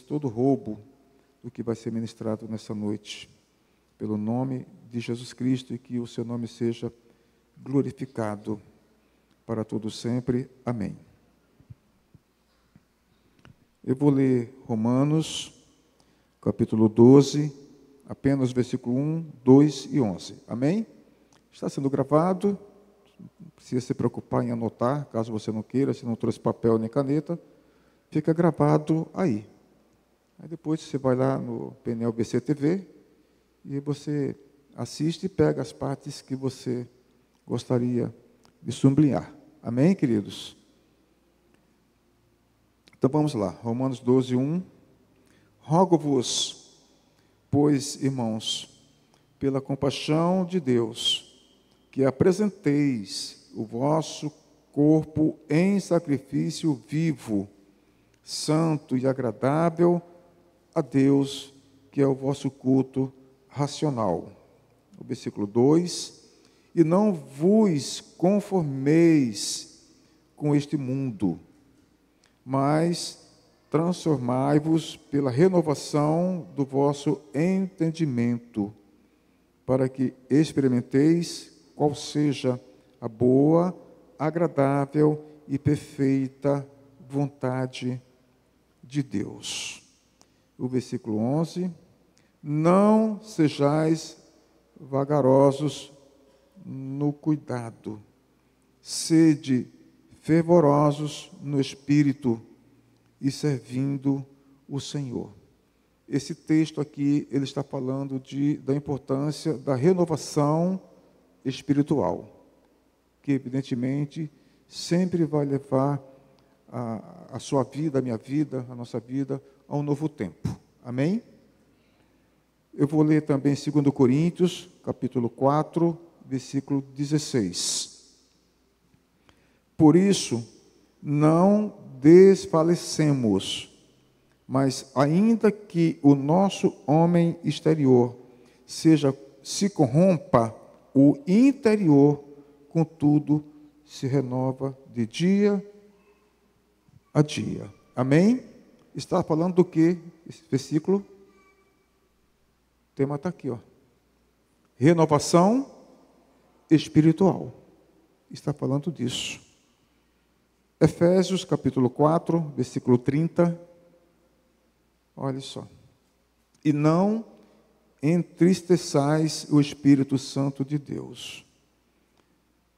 todo roubo do que vai ser ministrado nessa noite, pelo nome de Jesus Cristo, e que o seu nome seja glorificado para todo sempre. Amém. Eu vou ler Romanos, capítulo 12, apenas versículo 1, 2 e 11. Amém? Está sendo gravado, não precisa se preocupar em anotar, caso você não queira, se não trouxe papel nem caneta, fica gravado aí. Aí depois você vai lá no painel BC TV e você assiste e pega as partes que você gostaria de sublinhar. Amém, queridos? Então vamos lá, Romanos 12, 1. Rogo-vos, pois, irmãos, pela compaixão de Deus, que apresenteis o vosso corpo em sacrifício vivo, santo e agradável a Deus, que é o vosso culto racional. O versículo 2: e não vos conformeis com este mundo, mas transformai-vos pela renovação do vosso entendimento, para que experimenteis qual seja a boa, agradável e perfeita vontade de Deus. O versículo 11: não sejais vagarosos no cuidado, sede fervorosos no espírito e servindo o Senhor. Esse texto aqui, ele está falando da importância da renovação espiritual, que evidentemente sempre vai levar a sua vida, a minha vida, a nossa vida, a um novo tempo. Amém? Eu vou ler também 2 Coríntios, capítulo 4, versículo 16. Por isso, não desfalecemos, mas ainda que o nosso homem exterior se corrompa, o interior, contudo, se renova de dia a dia. Amém? Está falando do que esse versículo? O tema está aqui, ó. Renovação espiritual. Está falando disso. Efésios, capítulo 4, versículo 30. Olha só. E não entristeçais o Espírito Santo de Deus,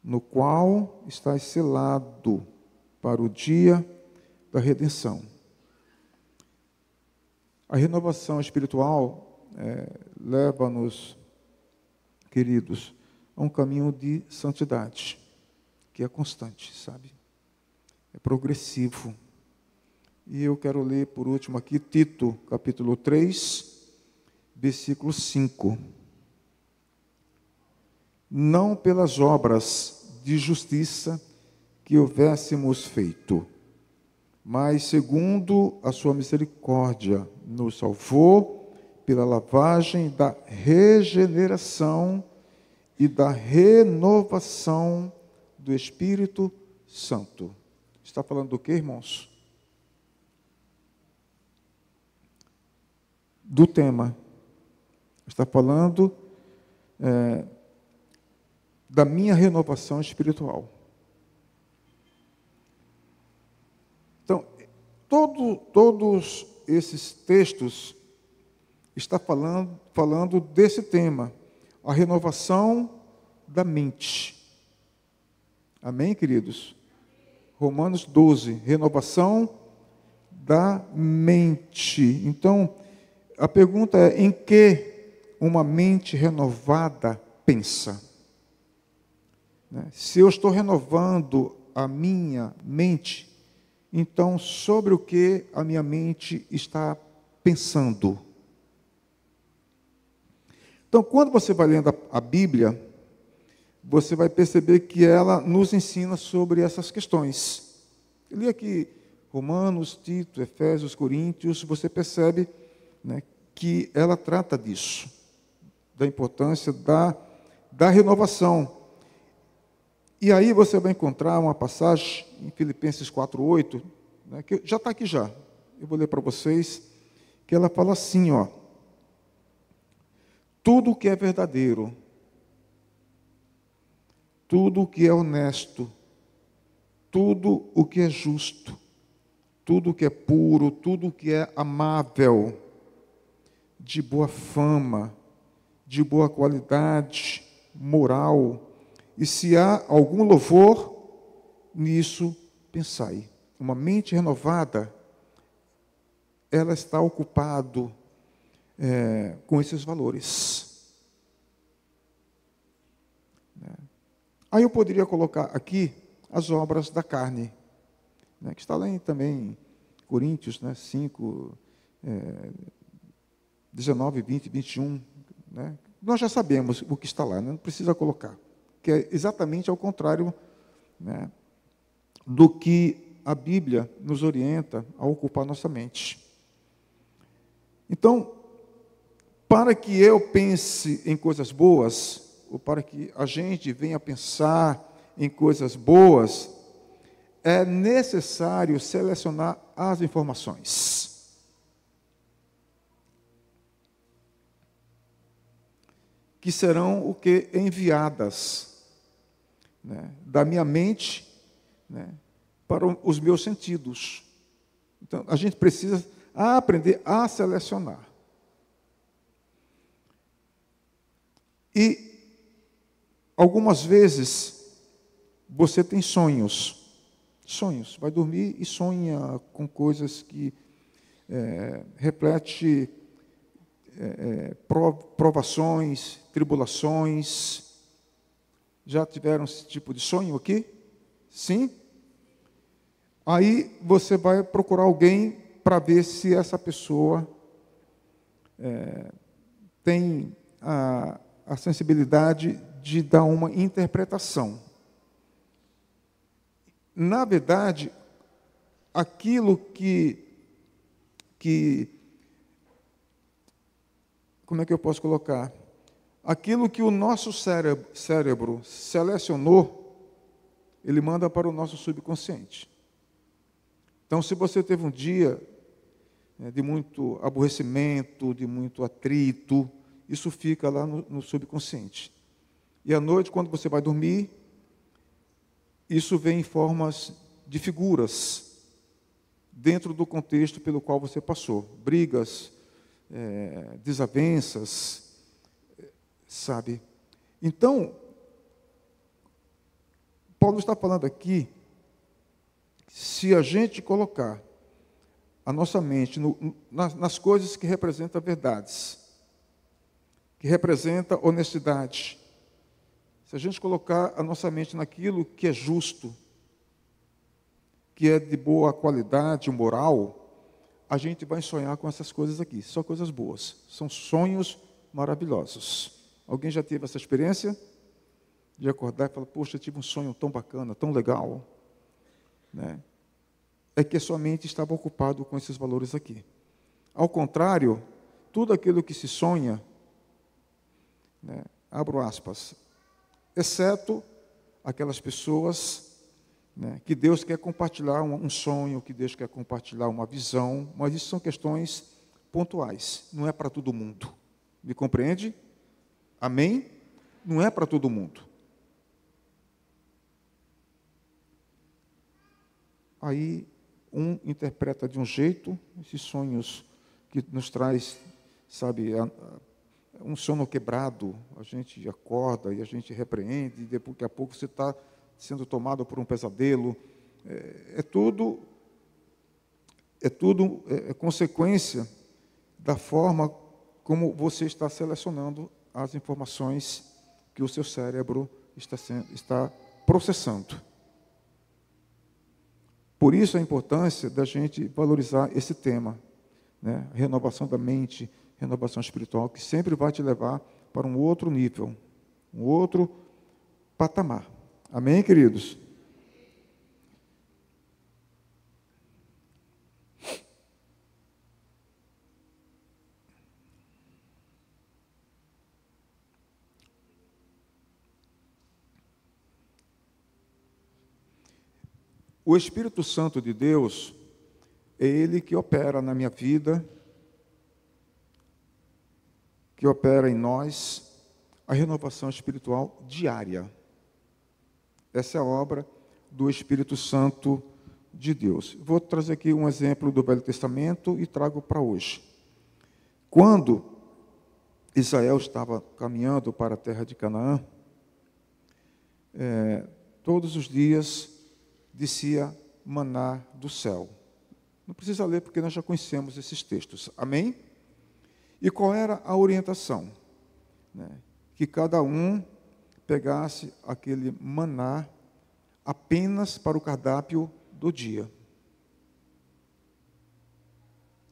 no qual estáis selado para o dia da redenção. A renovação espiritual leva-nos, queridos, a um caminho de santidade, que é constante, sabe? É progressivo. E eu quero ler, por último aqui, Tito, capítulo 3, versículo 5. Não pelas obras de justiça que houvéssemos feito, mas segundo a sua misericórdia, nos salvou pela lavagem da regeneração e da renovação do Espírito Santo. Está falando do que, irmãos? Do tema. Está falando da minha renovação espiritual. Então, todos esses textos estão falando desse tema, a renovação da mente. Amém, queridos? Romanos 12, renovação da mente. Então, a pergunta é: em que uma mente renovada pensa? Se eu estou renovando a minha mente, então, sobre o que a minha mente está pensando? Então, quando você vai lendo a Bíblia, você vai perceber que ela nos ensina sobre essas questões. Eu li aqui Romanos, Tito, Efésios, Coríntios, você percebe, que ela trata disso, da importância da renovação. E aí você vai encontrar uma passagem em Filipenses 4:8, que já está aqui já. Eu vou ler para vocês. que ela fala assim, ó: tudo o que é verdadeiro, tudo o que é honesto, tudo o que é justo, tudo o que é puro, tudo o que é amável, de boa fama, de boa qualidade moral, e se há algum louvor, nisso pensai. Uma mente renovada, ela está ocupado com esses valores. Aí eu poderia colocar aqui as obras da carne, né, que está lá também em Coríntios, né, 5, 19, 20, 21. Né? Nós já sabemos o que está lá, né, não precisa colocar, que é exatamente ao contrário, né, do que a Bíblia nos orienta a ocupar nossa mente. Então, para que eu pense em coisas boas, ou para que a gente venha pensar em coisas boas, é necessário selecionar as informações. Que serão o que? Enviadas, né, da minha mente, né, para os meus sentidos. Então, a gente precisa aprender a selecionar. E, algumas vezes, você tem sonhos. Sonhos. Vai dormir e sonha com coisas que reflete provações, tribulações. Já tiveram esse tipo de sonho aqui? Sim? Aí você vai procurar alguém para ver se essa pessoa tem a sensibilidade de dar uma interpretação. Na verdade, aquilo que como é que eu posso colocar? Aquilo que o nosso cérebro selecionou, ele manda para o nosso subconsciente. Então, se você teve um dia de muito aborrecimento, de muito atrito, isso fica lá no subconsciente. E à noite, quando você vai dormir, isso vem em formas de figuras, dentro do contexto pelo qual você passou. Brigas, desavenças, sabe? Então, Paulo está falando aqui, se a gente colocar a nossa mente nas coisas que representam verdades, que representa honestidade, se a gente colocar a nossa mente naquilo que é justo, que é de boa qualidade moral, a gente vai sonhar com essas coisas aqui. São coisas boas, são sonhos maravilhosos. Alguém já teve essa experiência? De acordar e falar, poxa, eu tive um sonho tão bacana, tão legal. Né? É que a sua mente estava ocupada com esses valores aqui. Ao contrário, tudo aquilo que se sonha, né, abro aspas, exceto aquelas pessoas, né, que Deus quer compartilhar um sonho, que Deus quer compartilhar uma visão, mas isso são questões pontuais, não é para todo mundo. Me compreende? Amém? Não é para todo mundo. Aí, um interpreta de um jeito, esses sonhos que nos traz, sabe, um sono quebrado, a gente acorda e a gente repreende, e daqui a pouco você está sendo tomado por um pesadelo. É tudo consequência da forma como você está selecionando as informações que o seu cérebro está processando. Por isso a importância da gente valorizar esse tema, né? Renovação da mente, renovação espiritual, que sempre vai te levar para um outro nível, um outro patamar. Amém, queridos? O Espírito Santo de Deus é Ele que opera na minha vida, que opera em nós a renovação espiritual diária. Essa é a obra do Espírito Santo de Deus. Vou trazer aqui um exemplo do Velho Testamento e trago para hoje. Quando Israel estava caminhando para a terra de Canaã, todos os dias descia maná do céu. Não precisa ler, porque nós já conhecemos esses textos. Amém? E qual era a orientação? Que cada um pegasse aquele maná apenas para o cardápio do dia.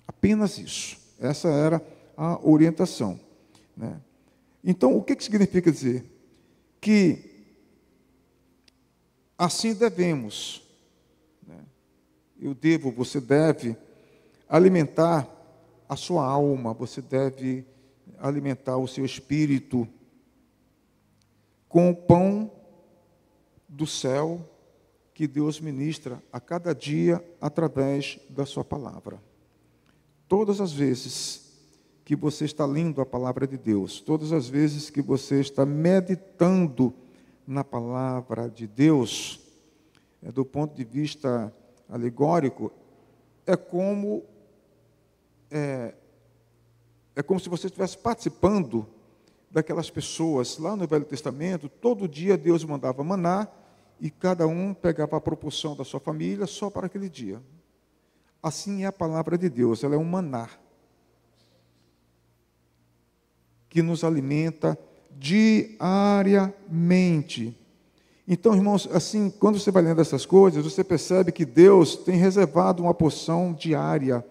Apenas isso. Essa era a orientação. Então, o que significa dizer? Que assim devemos, você deve alimentar a sua alma, você deve alimentar o seu espírito com o pão do céu que Deus ministra a cada dia através da sua palavra. Todas as vezes que você está lendo a palavra de Deus, todas as vezes que você está meditando na palavra de Deus, do ponto de vista alegórico, é como se você estivesse participando daquelas pessoas lá no Velho Testamento. Todo dia Deus mandava maná e cada um pegava a proporção da sua família só para aquele dia. Assim é a palavra de Deus, ela é um maná que nos alimenta diariamente. Então, irmãos, assim, quando você vai lendo essas coisas, você percebe que Deus tem reservado uma porção diária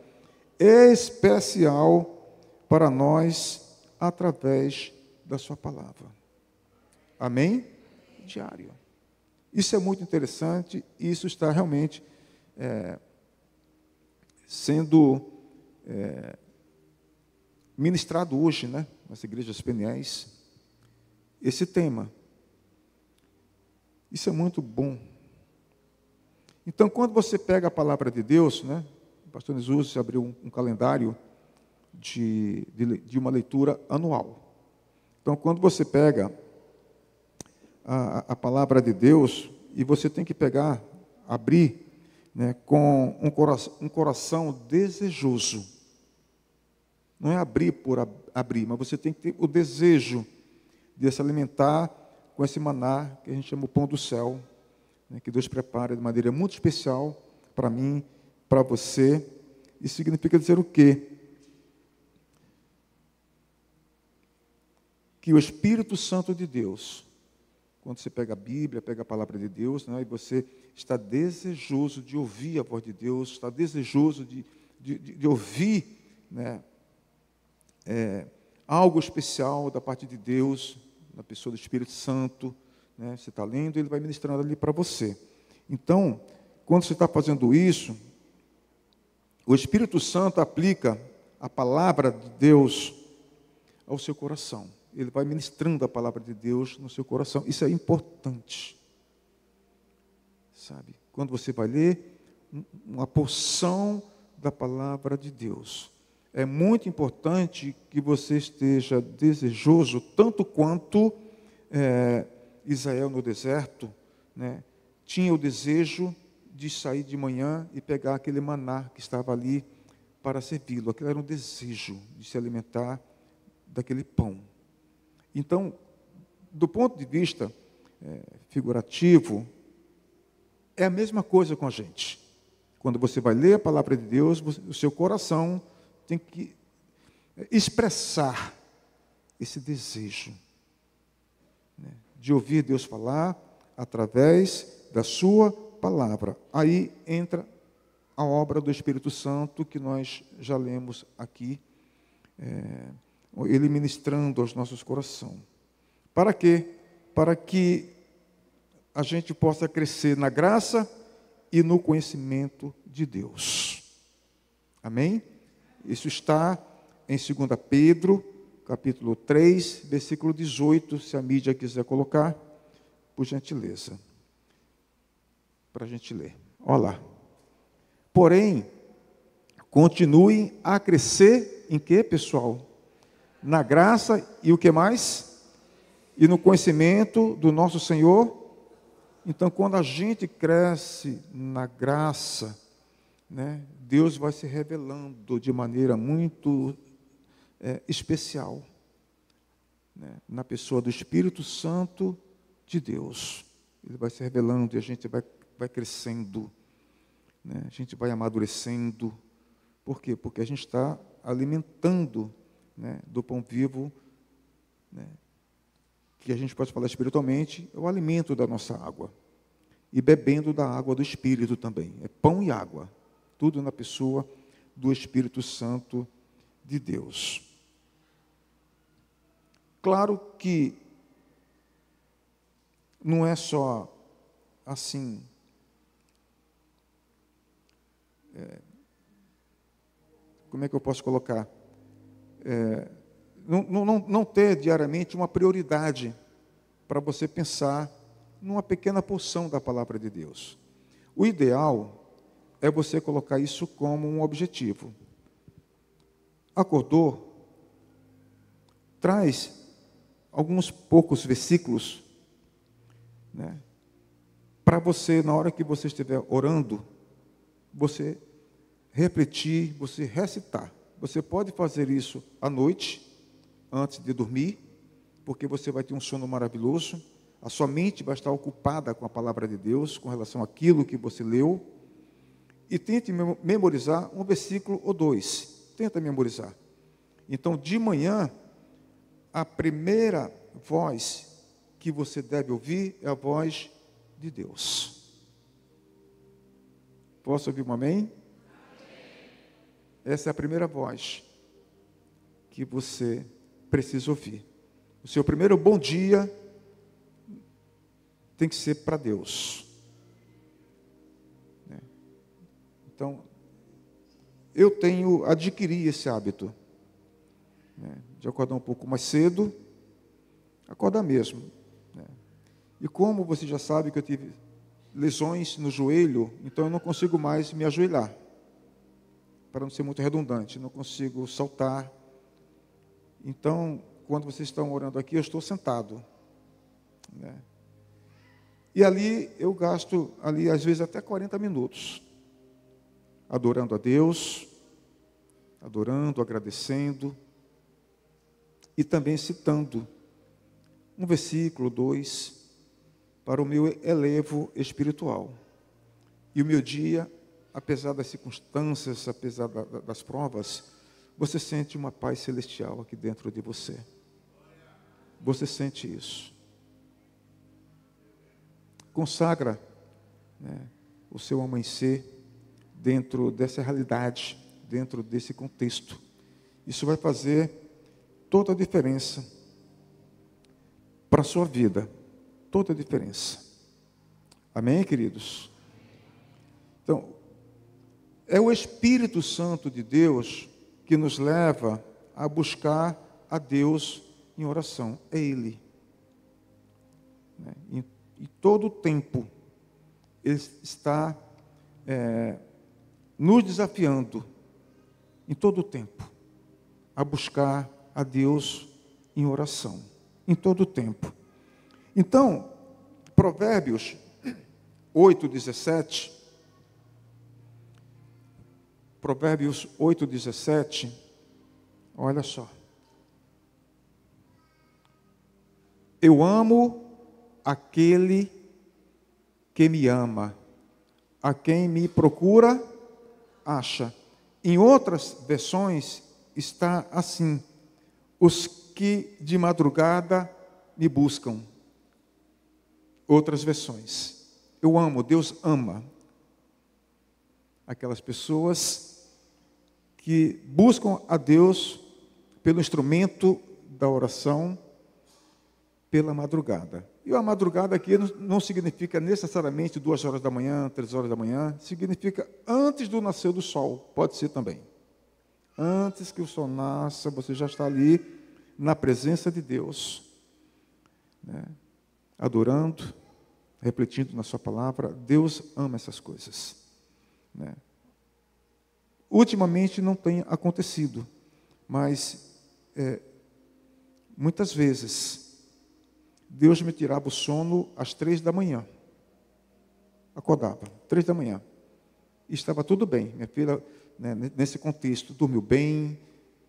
especial para nós através da sua palavra. Amém? Diário. Isso é muito interessante, e isso está realmente sendo ministrado hoje, nas igrejas peniéis, esse tema. Isso é muito bom. Então, quando você pega a palavra de Deus, o pastor Jesus abriu um calendário de uma leitura anual. Então, quando você pega a palavra de Deus, e você tem que abrir, com um coração desejoso. Não é abrir por abrir, mas você tem que ter o desejo de se alimentar com esse maná, que a gente chama o pão do céu, que Deus prepara de maneira muito especial para mim, para você. Isso significa dizer o quê? Que o Espírito Santo de Deus, quando você pega a Bíblia, pega a palavra de Deus, e você está desejoso de ouvir a voz de Deus, está desejoso de ouvir, algo especial da parte de Deus, na pessoa do Espírito Santo, você está lendo, ele vai ministrando ali para você. Então, quando você está fazendo isso, o Espírito Santo aplica a palavra de Deus ao seu coração. Ele vai ministrando a palavra de Deus no seu coração. Isso é importante. Sabe? Quando você vai ler uma porção da palavra de Deus, é muito importante que você esteja desejoso, tanto quanto Israel no deserto, tinha o desejo de sair de manhã e pegar aquele maná que estava ali para servi-lo. Aquilo era um desejo de se alimentar daquele pão. Então, do ponto de vista figurativo, é a mesma coisa com a gente. Quando você vai ler a palavra de Deus, o seu coração tem que expressar esse desejo, de ouvir Deus falar através da sua palavra. Aí entra a obra do Espírito Santo, que nós já lemos aqui, ele ministrando aos nossos corações. Para quê? Para que a gente possa crescer na graça e no conhecimento de Deus. Amém? Isso está em 2 Pedro, capítulo 3, versículo 18, se a mídia quiser colocar, por gentileza, para a gente ler. Olha lá. Porém, continuem a crescer em quê, pessoal? na graça e o que mais? E no conhecimento do nosso Senhor. Então, quando a gente cresce na graça, né, Deus vai se revelando de maneira muito especial, né, na pessoa do Espírito Santo de Deus. Ele vai se revelando e a gente vai crescendo, né, a gente vai amadurecendo. Por quê? Porque a gente está alimentando, né, do pão vivo, né, que a gente pode falar espiritualmente, é o alimento da nossa água. E bebendo da água do Espírito também. É pão e água. Tudo na pessoa do Espírito Santo de Deus. Claro que não é só assim. Como é que eu posso colocar? Não ter diariamente uma prioridade para você pensar numa pequena porção da palavra de Deus. O ideal é você colocar isso como um objetivo. Acordou? Traz alguns poucos versículos, né, para você, na hora que você estiver orando, você refletir, você recitar. Você pode fazer isso à noite, antes de dormir, porque você vai ter um sono maravilhoso. A sua mente vai estar ocupada com a palavra de Deus, com relação àquilo que você leu. E tente memorizar um versículo ou dois. Tenta memorizar. Então, de manhã, a primeira voz que você deve ouvir é a voz de Deus. Posso ouvir um amém? Essa é a primeira voz que você precisa ouvir. O seu primeiro bom dia tem que ser para Deus. Então, eu adquiri esse hábito, né, de acordar um pouco mais cedo, acordar mesmo, né. E como você já sabe que eu tive lesões no joelho, então eu não consigo mais me ajoelhar, para não ser muito redundante, não consigo saltar. Então, quando vocês estão orando aqui, eu estou sentado, né. E ali eu gasto, ali às vezes até 40 minutos, adorando a Deus, adorando, agradecendo, e também citando um versículo, dois, para o meu elevo espiritual. E o meu dia, apesar das circunstâncias, apesar das provas, você sente uma paz celestial aqui dentro de você. Você sente isso. Consagra, né, o seu amanhecer dentro dessa realidade, dentro desse contexto. Isso vai fazer toda a diferença para a sua vida. Toda a diferença. Amém, queridos? Então, é o Espírito Santo de Deus que nos leva a buscar a Deus em oração. É Ele. Em todo o tempo, Ele está nos desafiando, em todo o tempo, a buscar a Deus em oração. Em todo o tempo. Então, Provérbios 8:17, Provérbios 8:17, olha só. Eu amo aquele que me ama, a quem me procura, acha. Em outras versões está assim: os que de madrugada me buscam. Outras versões. Eu amo, Deus ama aquelas pessoas que buscam a Deus pelo instrumento da oração, pela madrugada. E a madrugada aqui não significa necessariamente 2 horas da manhã, 3 horas da manhã, significa antes do nascer do sol, pode ser também. Antes que o sol nasça, você já está ali na presença de Deus, né, adorando, refletindo na sua palavra. Deus ama essas coisas, né. Ultimamente não tem acontecido, mas muitas vezes, Deus me tirava o sono às 3 da manhã. Acordava, 3 da manhã. E estava tudo bem. Minha filha, né, nesse contexto, dormiu bem,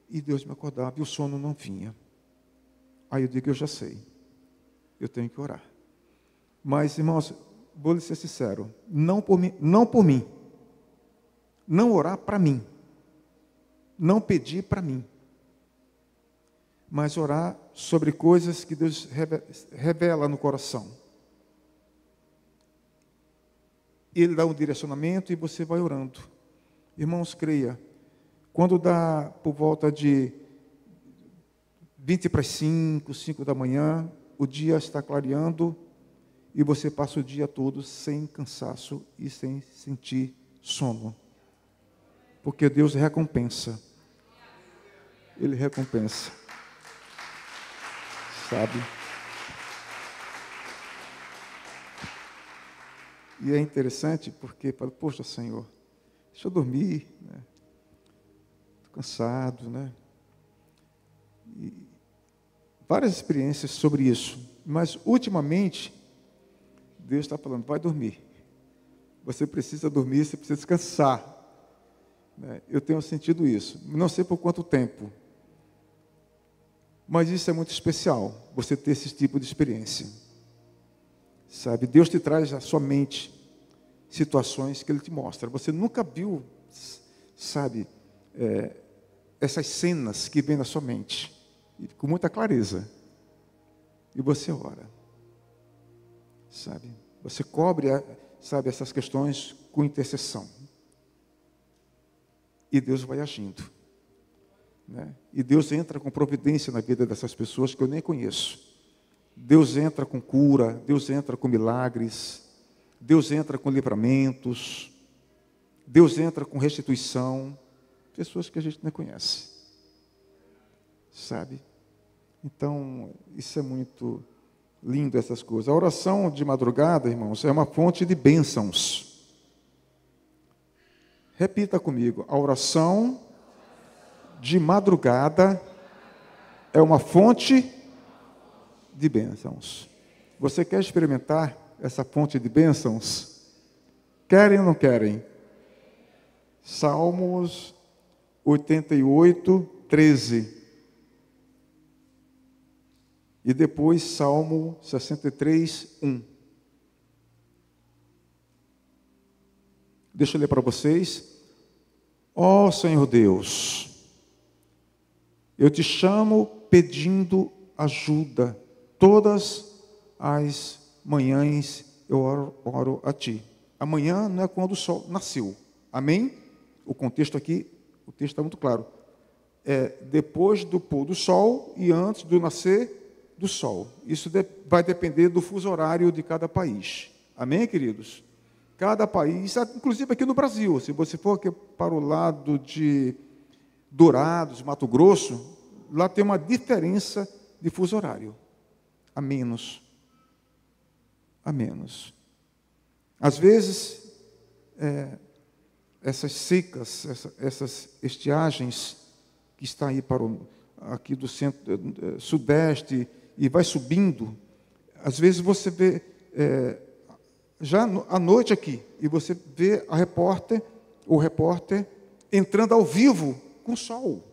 e Deus me acordava e o sono não vinha. Aí eu digo, eu já sei, eu tenho que orar. Mas, irmãos, vou lhe ser sincero, não por mim, não orar para mim, não pedir para mim, mas orar sobre coisas que Deus revela no coração. Ele dá um direcionamento e você vai orando. Irmãos, creia, quando dá por volta de 20 para as 5 da manhã, o dia está clareando e você passa o dia todo sem cansaço e sem sentir sono. Porque Deus recompensa. Ele recompensa. Sabe? E é interessante porque, poxa, Senhor, deixa eu dormir, né? Estou cansado, né? E várias experiências sobre isso. Mas, ultimamente, Deus está falando, vai dormir. Você precisa dormir, você precisa descansar. Né? Eu tenho sentido isso. Não sei por quanto tempo. Mas isso é muito especial, você ter esse tipo de experiência. Sabe, Deus te traz à sua mente situações que Ele te mostra. Você nunca viu, sabe, essas cenas que vêm na sua mente, com muita clareza. E você ora. Sabe, você cobre, sabe, essas questões com intercessão. E Deus vai agindo. Né? E Deus entra com providência na vida dessas pessoas que eu nem conheço. Deus entra com cura, Deus entra com milagres, Deus entra com livramentos, Deus entra com restituição. Pessoas que a gente nem conhece. Sabe? Então, isso é muito lindo, essas coisas. A oração de madrugada, irmãos, é uma fonte de bênçãos. Repita comigo, a oração de madrugada é uma fonte de bênçãos. Você quer experimentar essa fonte de bênçãos? Querem ou não querem? Salmos 88, 13. E depois Salmo 63, 1. Deixa eu ler para vocês. Ó Senhor Deus, eu te chamo pedindo ajuda. Todas as manhãs eu oro a ti. Amanhã não é quando o sol nasceu. Amém? O contexto aqui, o texto está muito claro. É depois do pôr do sol e antes do nascer do sol. Isso vai depender do fuso horário de cada país. Amém, queridos? Cada país, inclusive aqui no Brasil, se você for aqui para o lado de Dourados, Mato Grosso, lá tem uma diferença de fuso horário. A menos. A menos. Às vezes, essas secas, essas estiagens que está aí aqui do centro, sudeste, e vai subindo, às vezes você vê, já à noite aqui, e você vê o repórter entrando ao vivo com o sol.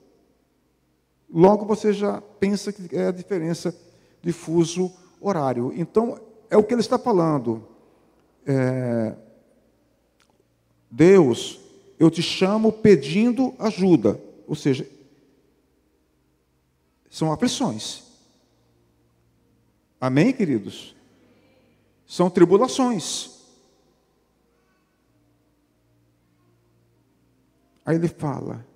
Logo você já pensa que é a diferença de fuso horário. Então, é o que ele está falando. Deus, eu te chamo pedindo ajuda. Ou seja, são aflições. Amém, queridos? São tribulações. Aí ele fala,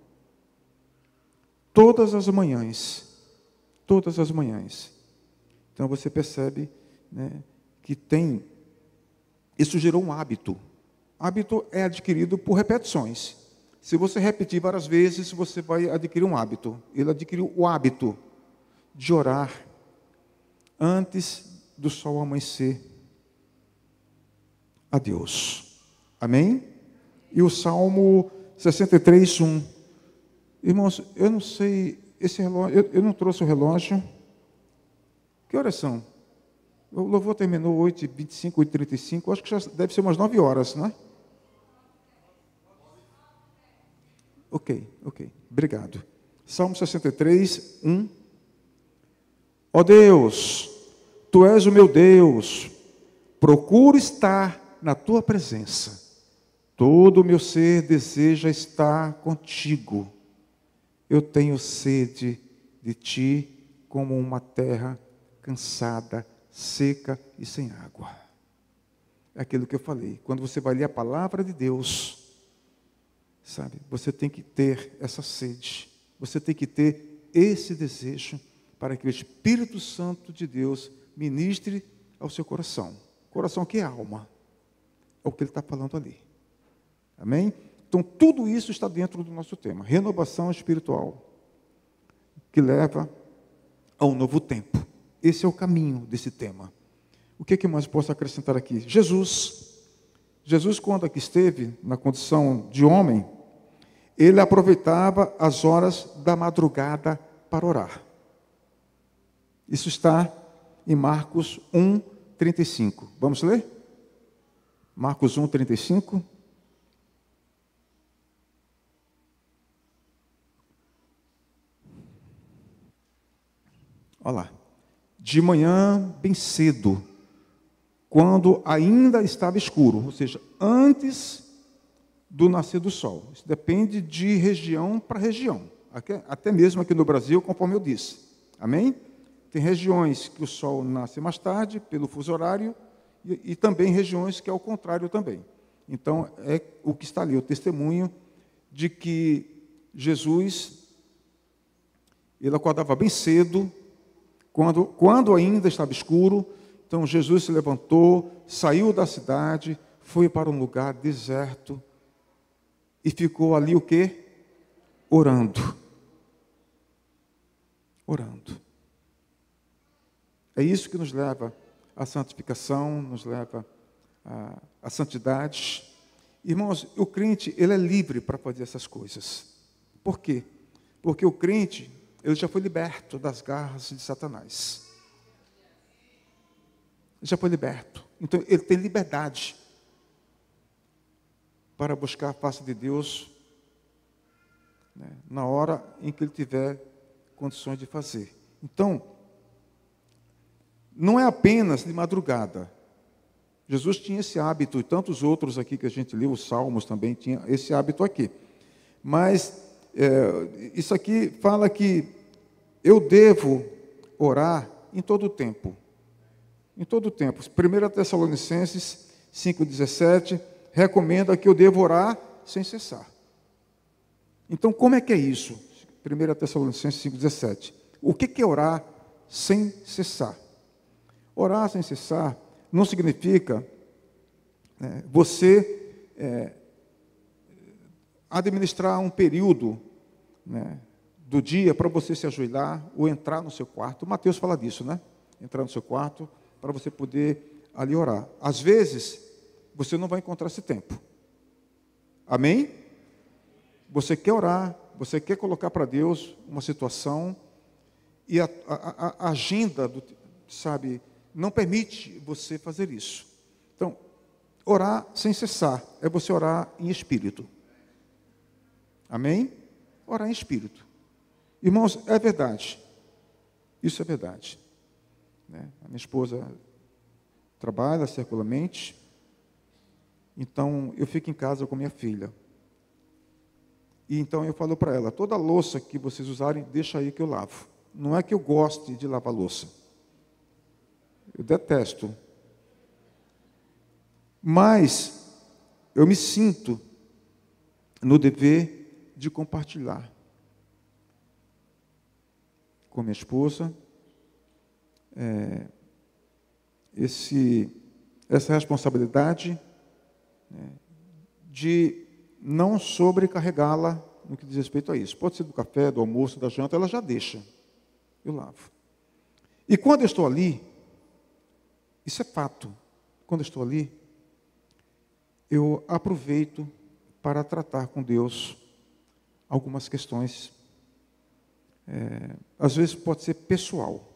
todas as manhãs. Então você percebe, né, que isso gerou um hábito. Hábito é adquirido por repetições. Se você repetir várias vezes, você vai adquirir um hábito. Ele adquiriu o hábito de orar antes do sol amanhecer a Deus. Amém? E o Salmo 63, 1. Irmãos, eu não sei, esse relógio, eu não trouxe o relógio, Que horas são? O louvor terminou 8h25, 8h35, acho que já deve ser umas 9 horas, não é? Ok. Obrigado. Salmo 63, 1. Ó Deus, Tu és o meu Deus, procuro estar na Tua presença. Todo o meu ser deseja estar contigo. Eu tenho sede de Ti como uma terra cansada, seca e sem água. É aquilo que eu falei. Quando você vai ler a palavra de Deus, sabe, você tem que ter essa sede. Você tem que ter esse desejo para que o Espírito Santo de Deus ministre ao seu coração. Coração que é alma. É o que ele está falando ali. Amém? Então, tudo isso está dentro do nosso tema. Renovação espiritual. Que leva ao novo tempo. Esse é o caminho desse tema. O que mais posso acrescentar aqui? Jesus, quando aqui esteve na condição de homem, ele aproveitava as horas da madrugada para orar. Isso está em Marcos 1:35. Vamos ler? Marcos 1:35. Olha lá. De manhã, bem cedo, quando ainda estava escuro, ou seja, antes do nascer do sol. Isso depende de região para região, até mesmo aqui no Brasil, conforme eu disse. Amém? Tem regiões que o sol nasce mais tarde, pelo fuso horário, e também regiões que é o contrário também. Então, é o que está ali, o testemunho de que Jesus, ele acordava bem cedo, quando ainda estava escuro. Então, Jesus se levantou, saiu da cidade, foi para um lugar deserto e ficou ali o quê? Orando. É isso que nos leva à santificação, nos leva à santidade. Irmãos, o crente, ele é livre para fazer essas coisas. Por quê? Porque o crente, ele já foi liberto das garras de Satanás. Já foi liberto. Então, ele tem liberdade para buscar a face de Deus, né, na hora em que ele tiver condições de fazer. Então, não é apenas de madrugada. Jesus tinha esse hábito, e tantos outros aqui que a gente leu, os Salmos também tinha esse hábito aqui. Mas, isso aqui fala que eu devo orar em todo o tempo. Em todo o tempo. 1 Tessalonicenses 5,17 recomenda que eu devo orar sem cessar. Então, como é que é isso? 1 Tessalonicenses 5,17. O que é orar sem cessar? Orar sem cessar não significa você administrar um período, né, do dia para você se ajoelhar ou entrar no seu quarto. Mateus fala disso, né? Entrar no seu quarto para você poder ali orar. Às vezes, você não vai encontrar esse tempo. Amém? Você quer orar, você quer colocar para Deus uma situação e a agenda, sabe, não permite você fazer isso. Então, orar sem cessar é você orar em espírito. Amém? Orar em espírito. Irmãos, é verdade. Isso é verdade. A minha esposa trabalha circularmente, então eu fico em casa com minha filha. E então eu falo para ela, toda a louça que vocês usarem, deixa aí que eu lavo. Não é que eu goste de lavar louça. Eu detesto. Mas eu me sinto no dever de compartilhar com minha esposa essa responsabilidade, de não sobrecarregá-la no que diz respeito a isso. Pode ser do café, do almoço, da janta, ela já deixa. Eu lavo. E quando eu estou ali, isso é fato, quando eu estou ali, eu aproveito para tratar com Deus algumas questões, às vezes pode ser pessoal.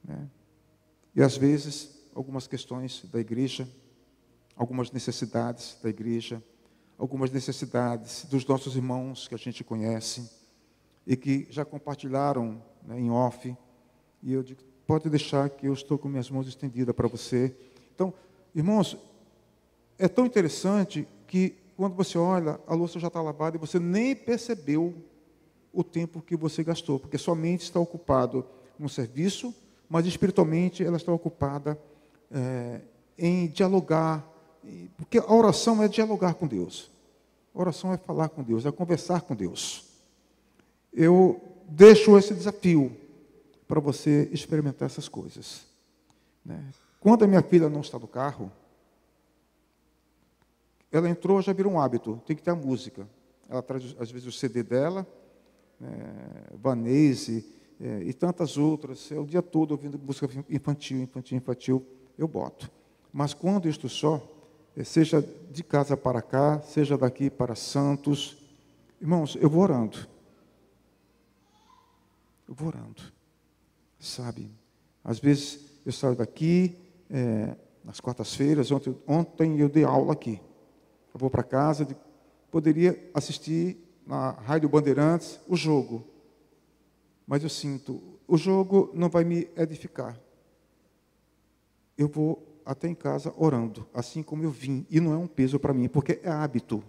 né? E às vezes, algumas questões da igreja, algumas necessidades da igreja, algumas necessidades dos nossos irmãos que a gente conhece e que já compartilharam, né, em off, e eu digo, pode deixar que eu estou com minhas mãos estendidas para você. Então, irmãos, é tão interessante que quando você olha, a louça já está lavada e você nem percebeu o tempo que você gastou, porque sua mente está ocupada no serviço, mas espiritualmente ela está ocupada em dialogar, porque a oração é dialogar com Deus. A oração é falar com Deus, é conversar com Deus. Eu deixo esse desafio para você experimentar essas coisas, né? Quando a minha filha não está no carro, ela entrou, já virou um hábito, tem que ter a música. Ela traz, às vezes, o CD dela, Vanese, e tantas outras. O dia todo ouvindo música infantil, eu boto. Mas quando eu estou só, seja de casa para cá, seja daqui para Santos, irmãos, eu vou orando. Eu vou orando. Sabe? Às vezes eu saio daqui, nas quartas-feiras, ontem eu dei aula aqui. Eu vou para casa, poderia assistir na Rádio Bandeirantes o jogo, mas eu sinto, o jogo não vai me edificar. Eu vou até em casa orando, assim como eu vim, e não é um peso para mim, porque é hábito.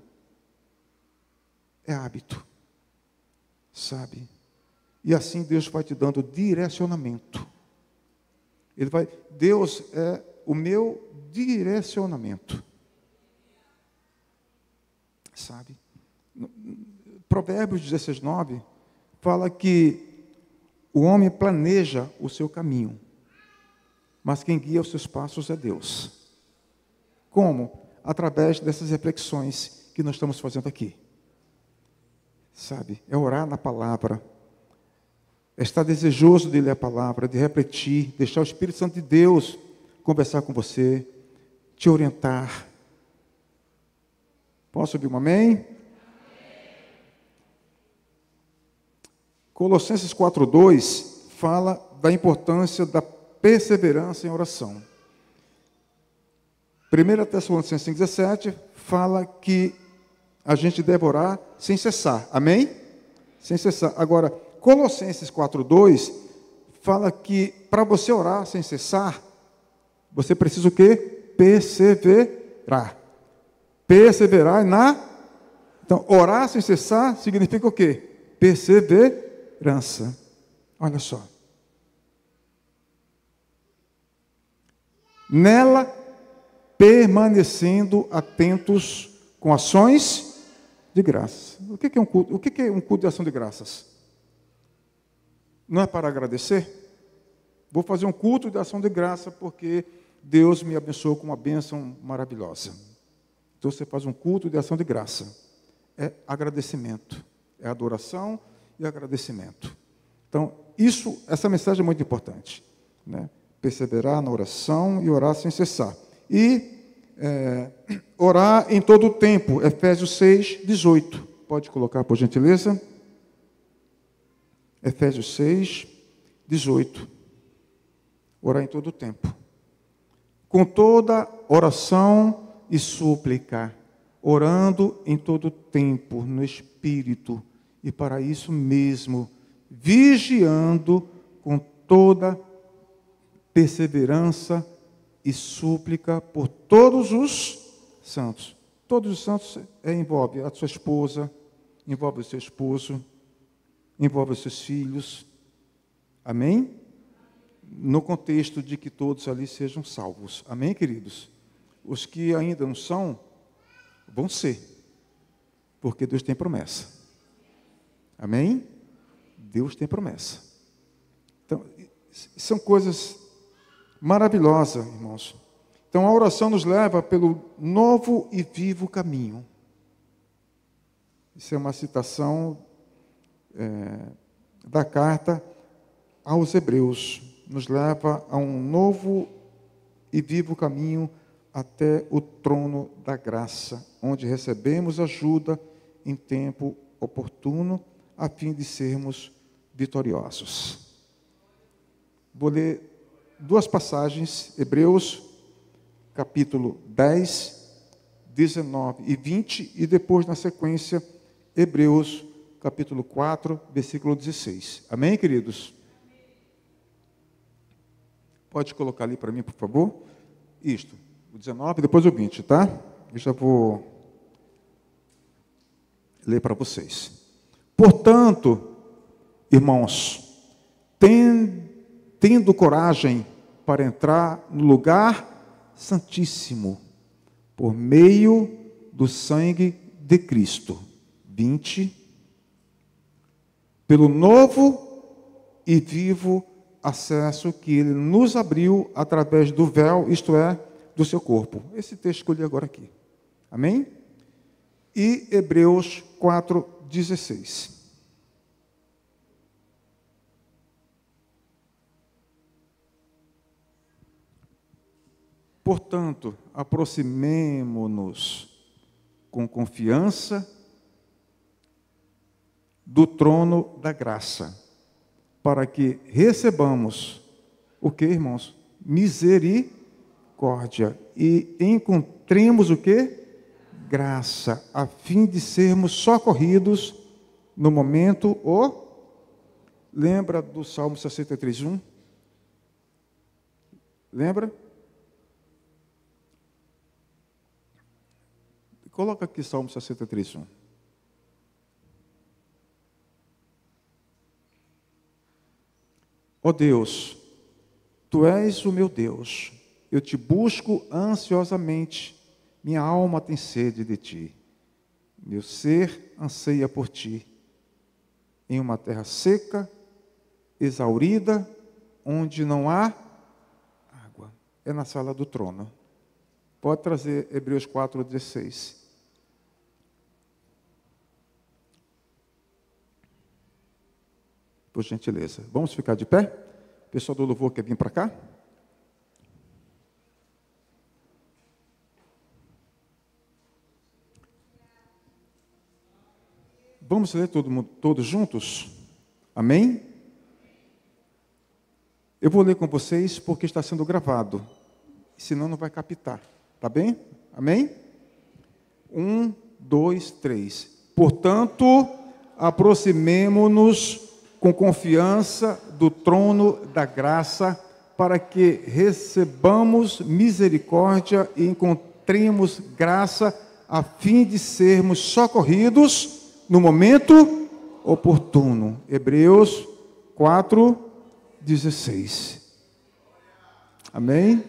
É hábito, sabe? E assim Deus vai te dando direcionamento. Deus é o meu direcionamento. Sabe? Provérbios 16:9 fala que o homem planeja o seu caminho, mas quem guia os seus passos é Deus. Como? Através dessas reflexões que nós estamos fazendo aqui. Sabe? É orar na palavra, é estar desejoso de ler a palavra, de refletir, deixar o Espírito Santo de Deus conversar com você, te orientar. Posso ouvir um amém? Colossenses 4:2 fala da importância da perseverança em oração. 1 Tessalonicenses 5:17 fala que a gente deve orar sem cessar. Amém? Sem cessar. Agora, Colossenses 4:2 fala que para você orar sem cessar, você precisa o quê? Perseverar. Perseverar Então, orar sem cessar significa o quê? Perseverança. Olha só. Nela, permanecendo atentos com ações de graça. O que é um culto? O que é um culto de ação de graças? Não é para agradecer? Vou fazer um culto de ação de graça porque Deus me abençoou com uma bênção maravilhosa. Então você faz um culto de ação de graça. É agradecimento. É adoração e agradecimento. Então, essa mensagem é muito importante, né? Perseverar na oração e orar sem cessar. E orar em todo o tempo. Efésios 6:18. Pode colocar, por gentileza? Efésios 6:18. Orar em todo o tempo. Com toda oração e súplica, orando em todo o tempo, no Espírito, e para isso mesmo, vigiando com toda perseverança e súplica por todos os santos. Todos os santos envolve a sua esposa, envolve o seu esposo, envolve os seus filhos. Amém? No contexto de que todos ali sejam salvos. Amém, queridos? Os que ainda não são, vão ser, porque Deus tem promessa. Amém? Deus tem promessa. Então, são coisas maravilhosas, irmãos. Então, a oração nos leva pelo novo e vivo caminho. Isso é uma citação da carta aos Hebreus. Nos leva a um novo e vivo caminho até o trono da graça, onde recebemos ajuda em tempo oportuno, a fim de sermos vitoriosos. Vou ler duas passagens, Hebreus, capítulo 10, 19 e 20, e depois, na sequência, Hebreus, capítulo 4, versículo 16. Amém, queridos? Pode colocar ali para mim, por favor? Isto, o 19, depois o 20, tá? Eu já vou ler para vocês. Portanto, irmãos, tendo coragem para entrar no lugar santíssimo, por meio do sangue de Cristo. 20. Pelo novo e vivo acesso que Ele nos abriu através do véu, isto é, do seu corpo. Esse texto que eu li agora aqui. Amém? E Hebreus 4, 16. Portanto, aproximemo-nos com confiança do trono da graça, para que recebamos o que, irmãos? Misericórdia. E encontremos o que? Graça, a fim de sermos socorridos no momento, lembra do Salmo 63:1? Lembra? Coloca aqui Salmo 63:1. Ó Deus, Tu és o meu Deus, eu te busco ansiosamente, minha alma tem sede de Ti, meu ser anseia por Ti, em uma terra seca, exaurida, onde não há água. É na sala do trono. Pode trazer Hebreus 4:16. Por gentileza. Vamos ficar de pé? O pessoal do louvor quer vir para cá? Vamos ler todos juntos? Amém? Eu vou ler com vocês porque está sendo gravado. Senão não vai captar. Tá bem? Amém? 1, 2, 3. Portanto, aproximemo-nos com confiança do trono da graça, para que recebamos misericórdia e encontremos graça, a fim de sermos socorridos no momento oportuno. Hebreus 4, 16. Amém?